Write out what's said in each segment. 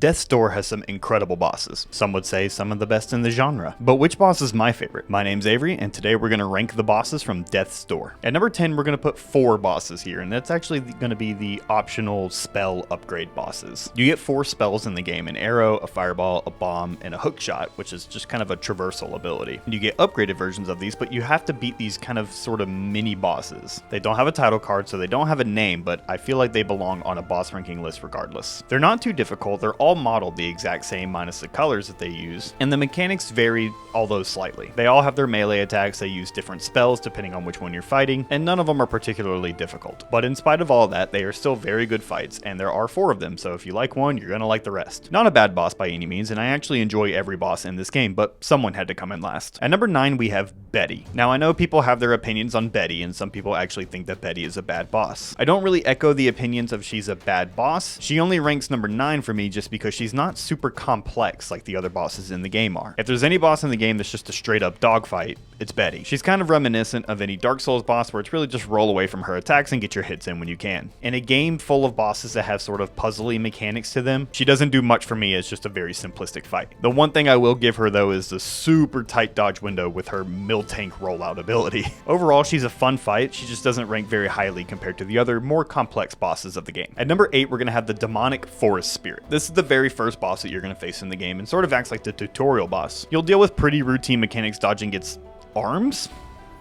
Death's Door has some incredible bosses. Some would say some of the best in the genre. But which boss is my favorite? My name's Avery, and today we're going to rank the bosses from Death's Door. At number 10, we're going to put 4 bosses here, and that's actually going to be the optional spell upgrade bosses. You get 4 spells in the game: an arrow, a fireball, a bomb, and a hook shot, which is just kind of a traversal ability. You get upgraded versions of these, but you have to beat these kind of sort of mini bosses. They don't have a title card, so they don't have a name, but I feel like they belong on a boss ranking list regardless. They're not too difficult. They're all modeled the exact same minus the colors that they use, and the mechanics vary, although slightly. They all have their melee attacks, they use different spells depending on which one you're fighting, and none of them are particularly difficult. But in spite of all that, they are still very good fights, and there are 4 of them, so if you like one, you're gonna like the rest. Not a bad boss by any means, and I actually enjoy every boss in this game, but someone had to come in last. At number 9, we have Betty. Now I know people have their opinions on Betty, and some people actually think that Betty is a bad boss. I don't really echo the opinions of she's a bad boss. She only ranks number 9 for me just because she's not super complex like the other bosses in the game are. If there's any boss in the game that's just a straight up dogfight, it's Betty. She's kind of reminiscent of any Dark Souls boss where it's really just roll away from her attacks and get your hits in when you can. In a game full of bosses that have sort of puzzly mechanics to them, she doesn't do much for me. It's just a very simplistic fight. The one thing I will give her though is the super tight dodge window with her mill tank rollout ability. Overall, she's a fun fight. She just doesn't rank very highly compared to the other more complex bosses of the game. At number 8, we're going to have the demonic forest spirit. This is the very first boss that you're going to face in the game and sort of acts like the tutorial boss. You'll deal with pretty routine mechanics dodging its arms?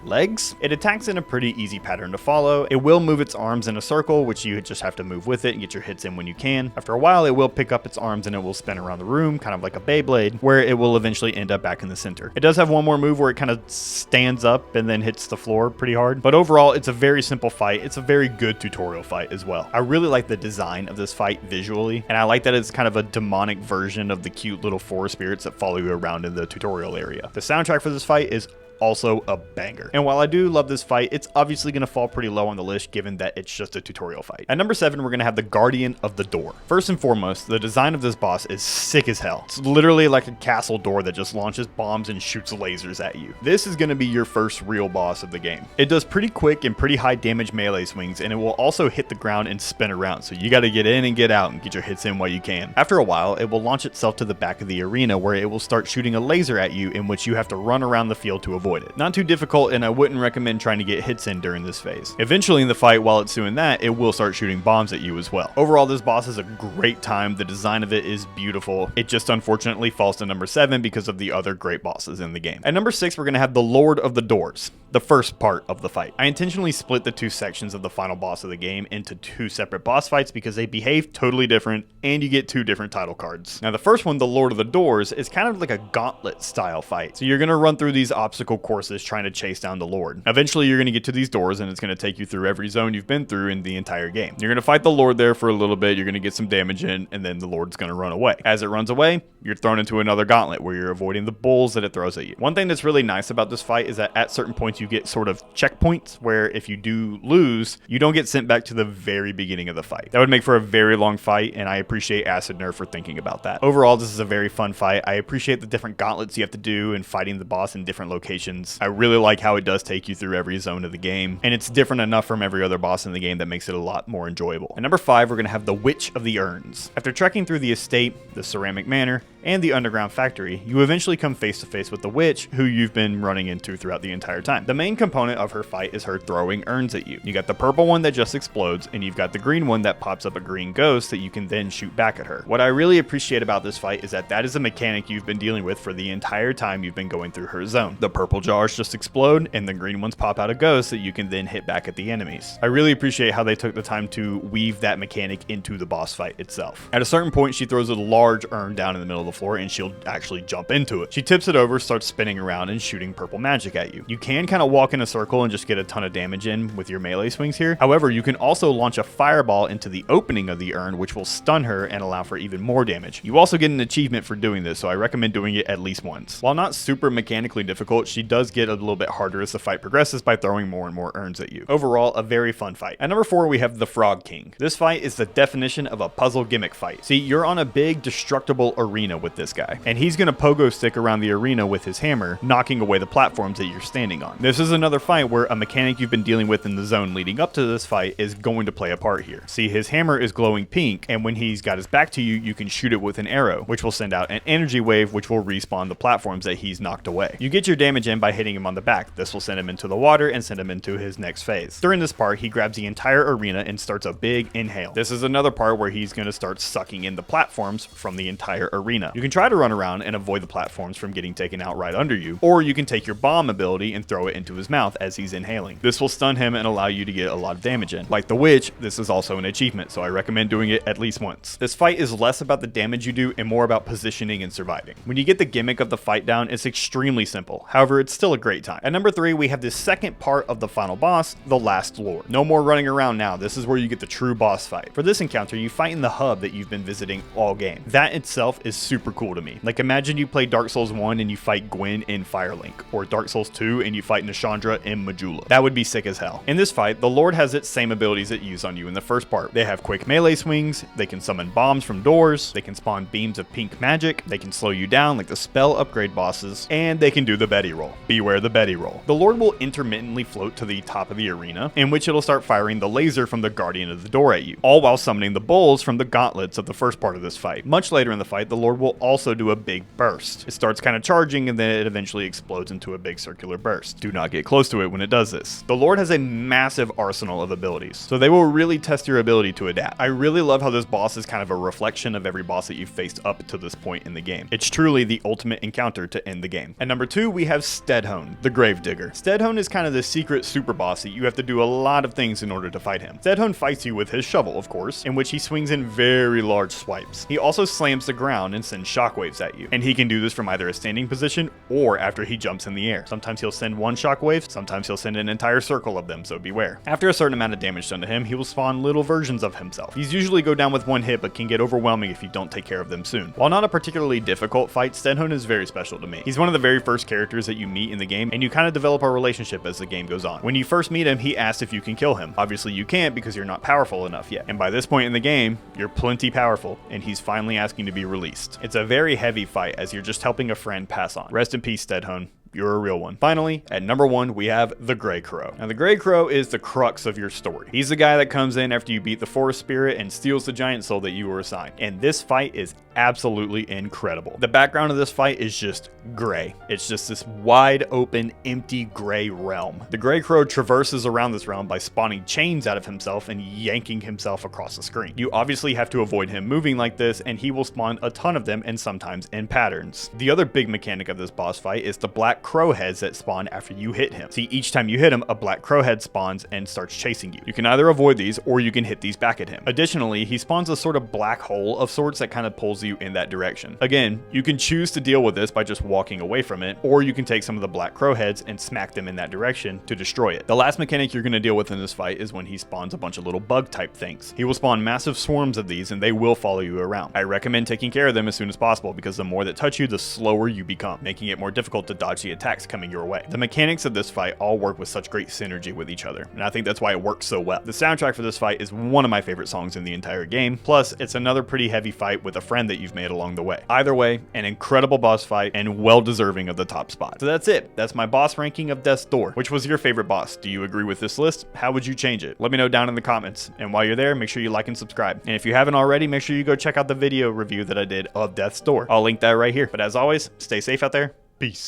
Legs? It attacks in a pretty easy pattern to follow. It will move its arms in a circle, which you just have to move with it and get your hits in when you can. After a while, it will pick up its arms and it will spin around the room, kind of like a Beyblade, where it will eventually end up back in the center. It does have one more move where it kind of stands up and then hits the floor pretty hard, but overall, it's a very simple fight. It's a very good tutorial fight as well. I really like the design of this fight visually, and I like that it's kind of a demonic version of the cute little forest spirits that follow you around in the tutorial area. The soundtrack for this fight is also a banger. And while I do love this fight, it's obviously going to fall pretty low on the list given that it's just a tutorial fight. At number 7, we're going to have the Guardian of the Door. First and foremost, the design of this boss is sick as hell. It's literally like a castle door that just launches bombs and shoots lasers at you. This is going to be your first real boss of the game. It does pretty quick and pretty high damage melee swings, and it will also hit the ground and spin around, so you got to get in and get out and get your hits in while you can. After a while, it will launch itself to the back of the arena where it will start shooting a laser at you, in which you have to run around the field to avoid it. Not too difficult, and I wouldn't recommend trying to get hits in during this phase. Eventually in the fight, while it's doing that, it will start shooting bombs at you as well. Overall, this boss is a great time. The design of it is beautiful. It just unfortunately falls to number 7 because of the other great bosses in the game. At number 6, we're going to have the Lord of the Doors, the first part of the fight. I intentionally split the 2 sections of the final boss of the game into 2 separate boss fights because they behave totally different and you get 2 different title cards. Now the first one, the Lord of the Doors, is kind of like a gauntlet style fight. So you're going to run through these obstacle courses trying to chase down the Lord. Eventually you're going to get to these doors and it's going to take you through every zone you've been through in the entire game. You're going to fight the Lord there for a little bit, you're going to get some damage in, and then the Lord's going to run away. As it runs away, you're thrown into another gauntlet where you're avoiding the bulls that it throws at you. One thing that's really nice about this fight is that at certain points you get sort of checkpoints where if you do lose, you don't get sent back to the very beginning of the fight. That would make for a very long fight, and I appreciate Acid Nerve for thinking about that. Overall, this is a very fun fight. I appreciate the different gauntlets you have to do and fighting the boss in different locations. I really like how it does take you through every zone of the game, and it's different enough from every other boss in the game that makes it a lot more enjoyable. At number 5, we're going to have the Witch of the Urns. After trekking through the estate, the ceramic manor, and the underground factory, you eventually come face to face with the witch who you've been running into throughout the entire time. The main component of her fight is her throwing urns at you. You got the purple one that just explodes, and you've got the green one that pops up a green ghost that you can then shoot back at her. What I really appreciate about this fight is that is a mechanic you've been dealing with for the entire time you've been going through her zone. The purple jars just explode, and the green ones pop out a ghost that you can then hit back at the enemies. I really appreciate how they took the time to weave that mechanic into the boss fight itself. At a certain point, she throws a large urn down in the middle of the floor, and she'll actually jump into it. She tips it over, starts spinning around, and shooting purple magic at you. You can kind of walk in a circle and just get a ton of damage in with your melee swings here. However, you can also launch a fireball into the opening of the urn, which will stun her and allow for even more damage. You also get an achievement for doing this, so I recommend doing it at least once. While not super mechanically difficult, she does get a little bit harder as the fight progresses by throwing more and more urns at you. Overall, a very fun fight. At number 4, we have the Frog King. This fight is the definition of a puzzle gimmick fight. See, you're on a big destructible arena with this guy, and he's going to pogo stick around the arena with his hammer, knocking away the platforms that you're standing on. This is another fight where a mechanic you've been dealing with in the zone leading up to this fight is going to play a part here. See, his hammer is glowing pink, and when he's got his back to you, you can shoot it with an arrow, which will send out an energy wave which will respawn the platforms that he's knocked away. You get your damage in by hitting him on the back. This will send him into the water and send him into his next phase. During this part, he grabs the entire arena and starts a big inhale. This is another part where he's going to start sucking in the platforms from the entire arena. You can try to run around and avoid the platforms from getting taken out right under you, or you can take your bomb ability and throw it into his mouth as he's inhaling. This will stun him and allow you to get a lot of damage in. Like the witch, this is also an achievement, so I recommend doing it at least once. This fight is less about the damage you do and more about positioning and surviving. When you get the gimmick of the fight down, it's extremely simple. However, it's still a great time. At number 3, we have the second part of the final boss, the Last Lord. No more running around now. This is where you get the true boss fight. For this encounter, you fight in the hub that you've been visiting all game. That itself is super cool to me. Like, imagine you play Dark Souls 1 and you fight Gwen in Firelink, or Dark Souls 2 and you fight Nashandra in Majula. That would be sick as hell. In this fight, the Lord has its same abilities it used on you in the first part. They have quick melee swings, they can summon bombs from doors, they can spawn beams of pink magic, they can slow you down like the spell upgrade bosses, and they can do the Betty roll. Beware the Betty roll. The Lord will intermittently float to the top of the arena, in which it'll start firing the laser from the Guardian of the Door at you, all while summoning the bulls from the gauntlets of the first part of this fight. Much later in the fight, the Lord will also do a big burst. It starts kind of charging and then it eventually explodes into a big circular burst. Do not get close to it when it does this. The Lord has a massive arsenal of abilities, so they will really test your ability to adapt. I really love how this boss is kind of a reflection of every boss that you've faced up to this point in the game. It's truly the ultimate encounter to end the game. At number 2, we have Steadhone, the Gravedigger. Steadhone is kind of the secret super boss that you have to do a lot of things in order to fight him. Steadhone fights you with his shovel, of course, in which he swings in very large swipes. He also slams the ground and sends shockwaves at you, and he can do this from either a standing position or after he jumps in the air. Sometimes he'll send one shockwave, sometimes he'll send an entire circle of them, so beware. After a certain amount of damage done to him, he will spawn little versions of himself. These usually go down with one hit, but can get overwhelming if you don't take care of them soon. While not a particularly difficult fight, Steadhone is very special to me. He's one of the very first characters that you meet in the game, and you kind of develop a relationship as the game goes on. When you first meet him, he asks if you can kill him. Obviously you can't because you're not powerful enough yet. And by this point in the game, you're plenty powerful, and he's finally asking to be released. It's a very heavy fight as you're just helping a friend pass on. Rest in peace, Steadhone. You're a real one. Finally, at number 1, we have the Grey Crow. Now, the Grey Crow is the crux of your story. He's the guy that comes in after you beat the Forest Spirit and steals the giant soul that you were assigned. And this fight is absolutely incredible. The background of this fight is just gray. It's just this wide open, empty gray realm. The Grey Crow traverses around this realm by spawning chains out of himself and yanking himself across the screen. You obviously have to avoid him moving like this, and he will spawn a ton of them, and sometimes in patterns. The other big mechanic of this boss fight is the black crow heads that spawn after you hit him. See, each time you hit him, a black crow head spawns and starts chasing you. You can either avoid these or you can hit these back at him. Additionally, he spawns a sort of black hole of sorts that kind of pulls you in that direction. Again, you can choose to deal with this by just walking away from it, or you can take some of the black crow heads and smack them in that direction to destroy it. The last mechanic you're going to deal with in this fight is when he spawns a bunch of little bug type things. He will spawn massive swarms of these and they will follow you around. I recommend taking care of them as soon as possible because the more that touch you, the slower you become, making it more difficult to dodge the attacks coming your way. The mechanics of this fight all work with such great synergy with each other, and I think that's why it works so well. The soundtrack for this fight is one of my favorite songs in the entire game, plus it's another pretty heavy fight with a friend that you've made along the way. Either way, an incredible boss fight and well deserving of the top spot. So that's it. That's my boss ranking of Death's Door. Which was your favorite boss? Do you agree with this list? How would you change it? Let me know down in the comments. And while you're there, make sure you like and subscribe. And if you haven't already, make sure you go check out the video review that I did of Death's Door. I'll link that right here. But as always, stay safe out there. Peace.